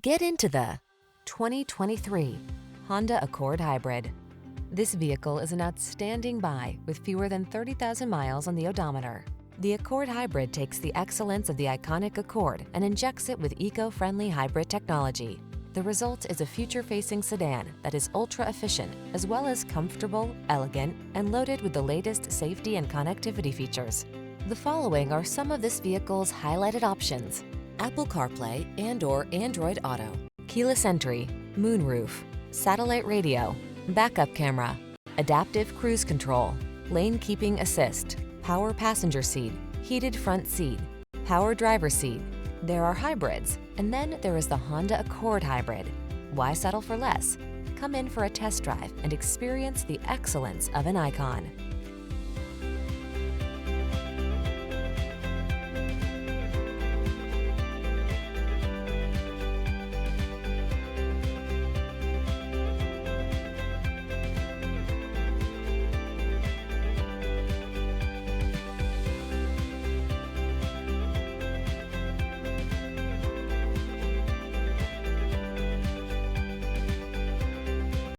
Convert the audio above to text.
Get into the 2023 Honda Accord Hybrid. This vehicle is an outstanding buy with fewer than 30,000 miles on the odometer. The Accord Hybrid takes the excellence of the iconic Accord and injects it with eco-friendly hybrid technology. The result is a future-facing sedan that is ultra-efficient, as well as comfortable, elegant, and loaded with the latest safety and connectivity features. The following are some of this vehicle's highlighted options: Apple CarPlay and/or Android Auto, keyless entry, moonroof, satellite radio, backup camera, adaptive cruise control, lane keeping assist, power passenger seat, heated front seat, power driver seat. There are hybrids, and then there is the Honda Accord Hybrid. Why settle for less? Come in for a test drive and experience the excellence of an icon.